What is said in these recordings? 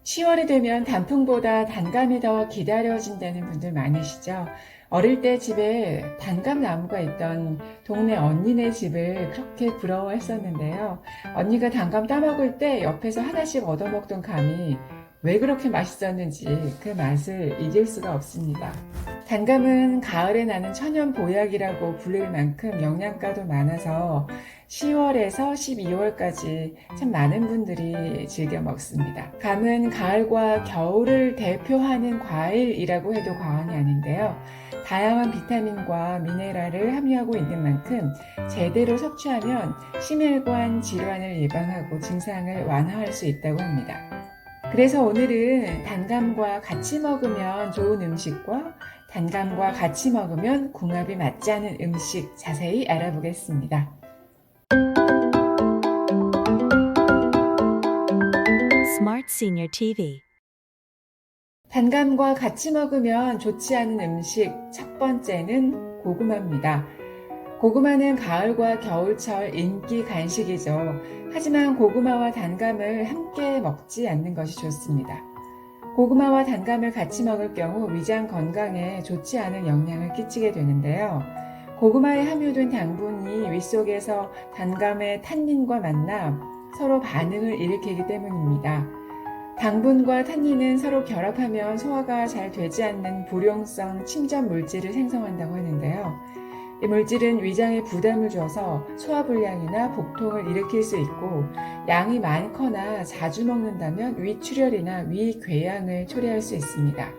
10월이 되면 단풍보다 단감이 더 기다려진다는 분들 많으시죠? 어릴 때 집에 단감 나무가 있던 동네 언니네 집을 그렇게 부러워했었는데요. 언니가 단감 따먹을 때 옆에서 하나씩 얻어먹던 감이 왜 그렇게 맛있었는지 그 맛을 잊을 수가 없습니다. 단감은 가을에 나는 천연 보약이라고 불릴 만큼 영양가도 많아서 10월에서 12월까지 참 많은 분들이 즐겨 먹습니다. 감은 가을과 겨울을 대표하는 과일이라고 해도 과언이 아닌데요. 다양한 비타민과 미네랄을 함유하고 있는 만큼 제대로 섭취하면 심혈관 질환을 예방하고 증상을 완화할 수 있다고 합니다. 그래서 오늘은 단감과 같이 먹으면 좋은 음식과 단감과 같이 먹으면 궁합이 맞지 않은 음식 자세히 알아보겠습니다. Smart Senior TV. 단감과 같이 먹으면 좋지 않은 음식 첫 번째는 고구마입니다. 고구마는 가을과 겨울철 인기 간식이죠. 하지만 고구마와 단감을 함께 먹지 않는 것이 좋습니다. 고구마와 단감을 같이 먹을 경우 위장 건강에 좋지 않은 영향을 끼치게 되는데요. 고구마에 함유된 당분이 위 속에서 단감의 탄닌과 만나 서로 반응을 일으키기 때문입니다. 당분과 탄닌은 서로 결합하면 소화가 잘 되지 않는 불용성 침전 물질을 생성한다고 하는데요. 이 물질은 위장에 부담을 줘서 소화불량이나 복통을 일으킬 수 있고 양이 많거나 자주 먹는다면 위출혈이나 위궤양을 초래할 수 있습니다.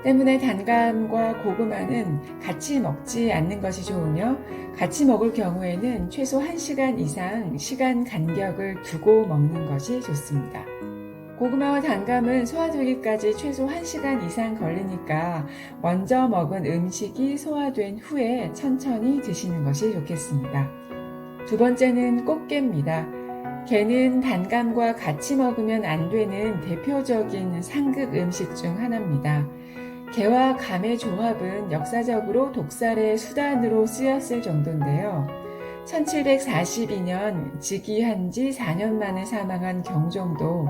때문에 단감과 고구마는 같이 먹지 않는 것이 좋으며 같이 먹을 경우에는 최소 1시간 이상 시간 간격을 두고 먹는 것이 좋습니다. 고구마와 단감은 소화되기까지 최소 1시간 이상 걸리니까 먼저 먹은 음식이 소화된 후에 천천히 드시는 것이 좋겠습니다. 두 번째는 꽃게입니다. 게는 단감과 같이 먹으면 안 되는 대표적인 상극 음식 중 하나입니다. 게와 감의 조합은 역사적으로 독살의 수단으로 쓰였을 정도인데요. 1742년 즉위한 지 4년 만에 사망한 경종도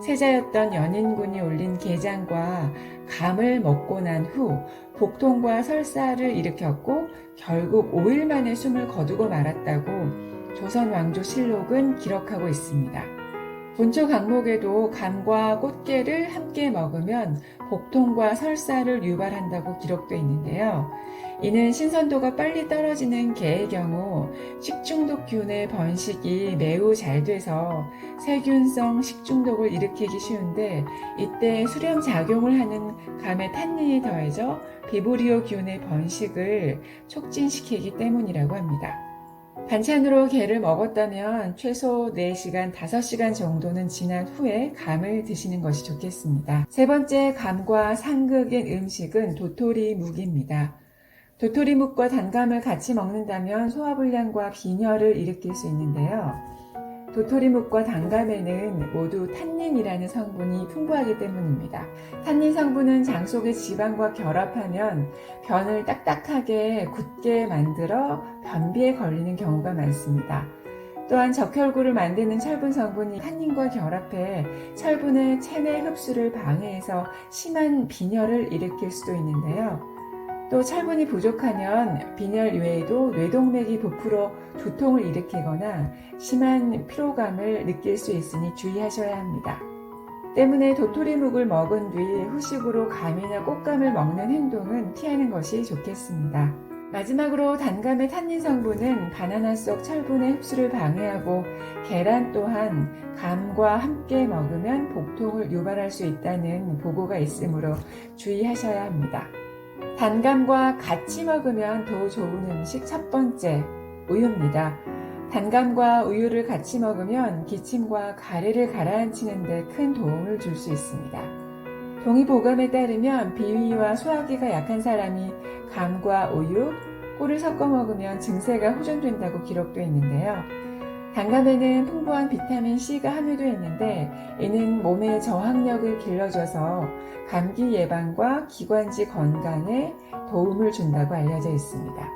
세자였던 연인군이 올린 게장과 감을 먹고 난 후 복통과 설사를 일으켰고 결국 5일 만에 숨을 거두고 말았다고 조선 왕조실록은 기록하고 있습니다. 본초 강목에도 감과 꽃게를 함께 먹으면 복통과 설사를 유발한다고 기록되어 있는데요. 이는 신선도가 빨리 떨어지는 게의 경우 식중독균의 번식이 매우 잘 돼서 세균성 식중독을 일으키기 쉬운데 이때 수렴작용을 하는 감의 탄닌이 더해져 비브리오균의 번식을 촉진시키기 때문이라고 합니다. 반찬으로 게를 먹었다면 최소 4시간, 5시간 정도는 지난 후에 감을 드시는 것이 좋겠습니다. 세 번째 감과 상극인 음식은 도토리묵입니다. 도토리묵과 단감을 같이 먹는다면 소화불량과 빈혈을 일으킬 수 있는데요. 도토리묵과 단감에는 모두 탄닌이라는 성분이 풍부하기 때문입니다. 탄닌 성분은 장 속의 지방과 결합하면 변을 딱딱하게 굳게 만들어 변비에 걸리는 경우가 많습니다. 또한 적혈구를 만드는 철분 성분이 탄닌과 결합해 철분의 체내 흡수를 방해해서 심한 빈혈을 일으킬 수도 있는데요. 또 철분이 부족하면 빈혈 외에도 뇌동맥이 부풀어 두통을 일으키거나 심한 피로감을 느낄 수 있으니 주의하셔야 합니다. 때문에 도토리묵을 먹은 뒤 후식으로 감이나 꽃감을 먹는 행동은 피하는 것이 좋겠습니다. 마지막으로 단감의 탄닌 성분은 바나나 속 철분의 흡수를 방해하고 계란 또한 감과 함께 먹으면 복통을 유발할 수 있다는 보고가 있으므로 주의하셔야 합니다. 단감과 같이 먹으면 더 좋은 음식 첫 번째, 우유입니다. 단감과 우유를 같이 먹으면 기침과 가래를 가라앉히는 데 큰 도움을 줄 수 있습니다. 동의보감에 따르면 비위와 소화기가 약한 사람이 감과 우유, 꿀을 섞어 먹으면 증세가 호전된다고 기록되어 있는데요. 단감에는 풍부한 비타민 C가 함유되어 있는데 이는 몸의 저항력을 길러줘서 감기 예방과 기관지 건강에 도움을 준다고 알려져 있습니다.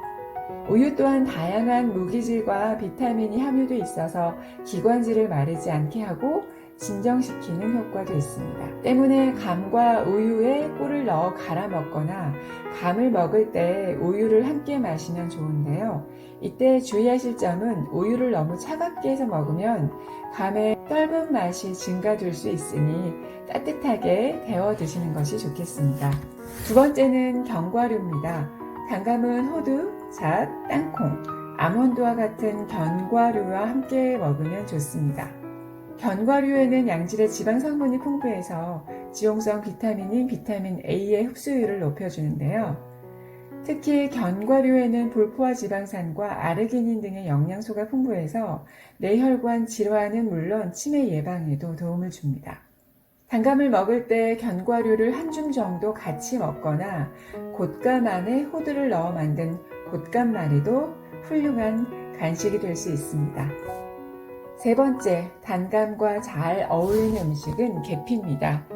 우유 또한 다양한 무기질과 비타민이 함유되어 있어서 기관지를 마르지 않게 하고 진정시키는 효과도 있습니다. 때문에 감과 우유에 꿀을 넣어 갈아 먹거나 감을 먹을 때 우유를 함께 마시면 좋은데요. 이때 주의하실 점은 우유를 너무 차갑게 해서 먹으면 감의 떫은 맛이 증가될 수 있으니 따뜻하게 데워 드시는 것이 좋겠습니다. 두 번째는 견과류입니다. 단감은 호두, 잣, 땅콩, 아몬드와 같은 견과류와 함께 먹으면 좋습니다. 견과류에는 양질의 지방 성분이 풍부해서 지용성 비타민인 비타민 A의 흡수율을 높여주는데요. 특히 견과류에는 불포화 지방산과 아르기닌 등의 영양소가 풍부해서 뇌혈관 질환은 물론 치매 예방에도 도움을 줍니다. 단감을 먹을 때 견과류를 한 줌 정도 같이 먹거나 곶감 안에 호두를 넣어 만든 곶감말이도 훌륭한 간식이 될 수 있습니다. 세 번째, 단감과 잘 어울리는 음식은 계피입니다.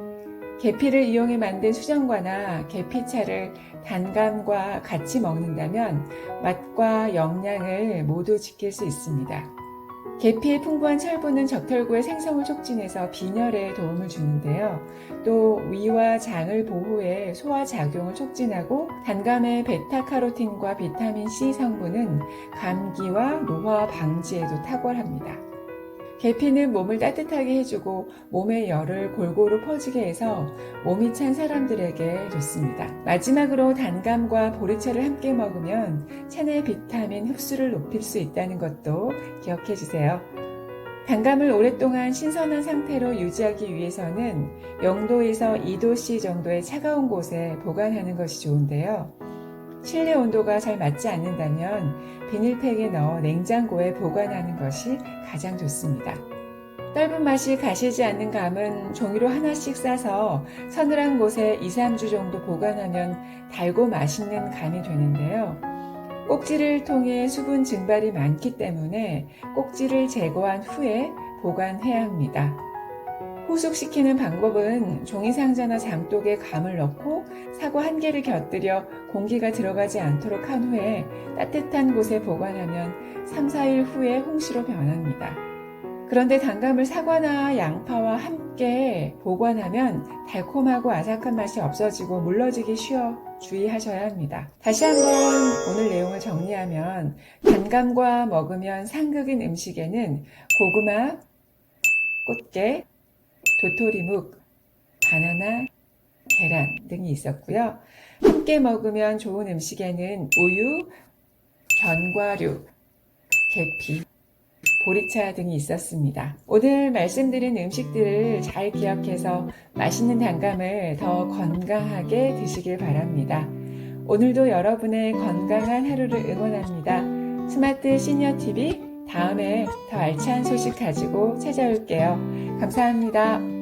계피를 이용해 만든 수정과나 계피차를 단감과 같이 먹는다면 맛과 영양을 모두 지킬 수 있습니다. 계피의 풍부한 철분은 적혈구의 생성을 촉진해서 빈혈에 도움을 주는데요. 또 위와 장을 보호해 소화작용을 촉진하고 단감의 베타카로틴과 비타민C 성분은 감기와 노화 방지에도 탁월합니다. 계피는 몸을 따뜻하게 해주고 몸의 열을 골고루 퍼지게 해서 몸이 찬 사람들에게 좋습니다. 마지막으로 단감과 보리차를 함께 먹으면 체내 비타민 흡수를 높일 수 있다는 것도 기억해 주세요. 단감을 오랫동안 신선한 상태로 유지하기 위해서는 0도에서 2도씨 정도의 차가운 곳에 보관하는 것이 좋은데요. 실내 온도가 잘 맞지 않는다면 비닐팩에 넣어 냉장고에 보관하는 것이 가장 좋습니다. 떫은 맛이 가시지 않는 감은 종이로 하나씩 싸서 서늘한 곳에 2-3주 정도 보관하면 달고 맛있는 감이 되는데요. 꼭지를 통해 수분 증발이 많기 때문에 꼭지를 제거한 후에 보관해야 합니다. 후숙시키는 방법은 종이상자나 장독에 감을 넣고 사과 1개를 곁들여 공기가 들어가지 않도록 한 후에 따뜻한 곳에 보관하면 3-4일 후에 홍시로 변합니다. 그런데 단감을 사과나 양파와 함께 보관하면 달콤하고 아삭한 맛이 없어지고 물러지기 쉬워 주의하셔야 합니다. 다시 한번 오늘 내용을 정리하면 단감과 먹으면 상극인 음식에는 고구마, 꽃게, 도토리묵, 바나나, 계란 등이 있었고요. 함께 먹으면 좋은 음식에는 우유, 견과류, 계피, 보리차 등이 있었습니다. 오늘 말씀드린 음식들을 잘 기억해서 맛있는 단감을 더 건강하게 드시길 바랍니다. 오늘도 여러분의 건강한 하루를 응원합니다. 스마트 시니어 TV 다음에 더 알찬 소식 가지고 찾아올게요. 감사합니다.